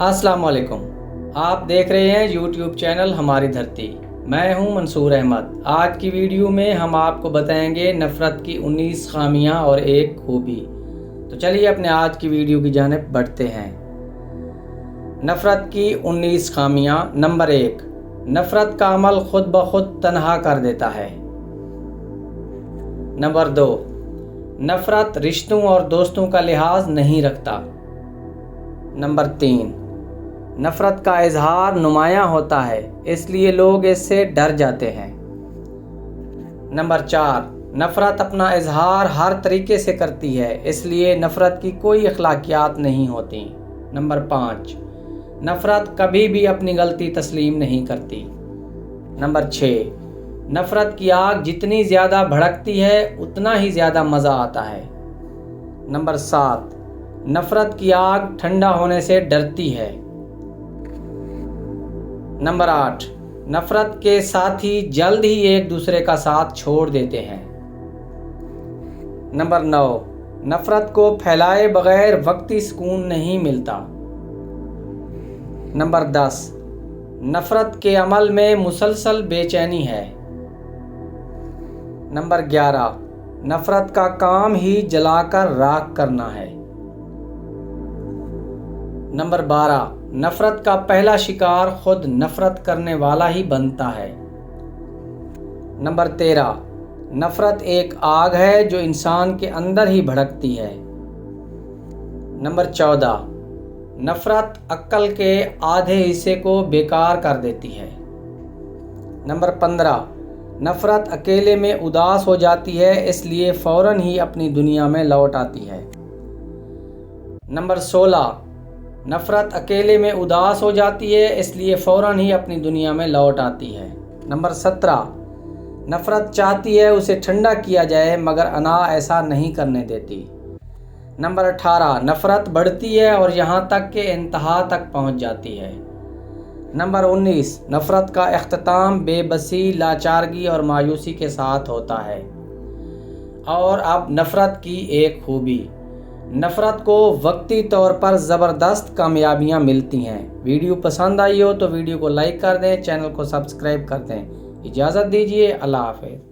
अस्सलाम वालेकुम। आप देख रहे हैं यूट्यूब चैनल हमारी धरती। मैं हूं मंसूर अहमद। आज की वीडियो में हम आपको बताएंगे नफ़रत की 19 खामियां और एक खूबी। तो चलिए अपने आज की वीडियो की जानिब बढ़ते हैं। नफ़रत की 19 खामियां। नंबर 1, नफ़रत का अमल खुद ब खुद तन्हा कर देता है। नंबर 2, नफ़रत रिश्तों और दोस्तों का लिहाज नहीं रखता। नंबर 3, नफ़रत का इजहार नुमायां होता है, इसलिए लोग इससे डर जाते हैं। नंबर 4, नफ़रत अपना इजहार हर तरीके से करती है, इसलिए नफ़रत की कोई अखलाकियात नहीं होती। नंबर 5, नफ़रत कभी भी अपनी गलती तस्लीम नहीं करती। नंबर 6, नफ़रत की आग जितनी ज़्यादा भड़कती है उतना ही ज़्यादा मज़ा आता है। नंबर 7, नफ़रत की आग ठंडा होने से डरती है। नंबर 8, नफ़रत के साथी जल्द ही एक दूसरे का साथ छोड़ देते हैं। नंबर 9, नफ़रत को फैलाए बगैर वक्ती सुकून नहीं मिलता। नंबर 10, नफ़रत के अमल में मुसलसल बेचैनी है। नंबर 11, नफ़रत का काम ही जलाकर राख करना है। नंबर 12, नफ़रत का पहला शिकार खुद नफ़रत करने वाला ही बनता है। नंबर 13, नफ़रत एक आग है जो इंसान के अंदर ही भड़कती है। नंबर 14, नफ़रत अक्ल के आधे हिस्से को बेकार कर देती है। नंबर 15, नफ़रत अकेले में उदास हो जाती है, इसलिए फ़ौरन ही अपनी दुनिया में लौट आती है। नंबर 16, नफ़रत अकेले में उदास हो जाती है, इसलिए फ़ौरन ही अपनी दुनिया में लौट आती है। नंबर 17, नफ़रत चाहती है उसे ठंडा किया जाए, मगर अना ऐसा नहीं करने देती। नंबर 18, नफ़रत बढ़ती है और यहाँ तक कि इंतहा तक पहुँच जाती है। नंबर 19, नफ़रत का इख्तिताम बेबसी, लाचारगी और मायूसी के साथ होता है। और अब नफ़रत की एक खूबी। नफ़रत को वक्ती तौर पर ज़बरदस्त कामयाबियाँ मिलती हैं। वीडियो पसंद आई हो तो वीडियो को लाइक कर दें, चैनल को सब्सक्राइब कर दें। इजाज़त दीजिए। अल्लाह हाफ़िज़।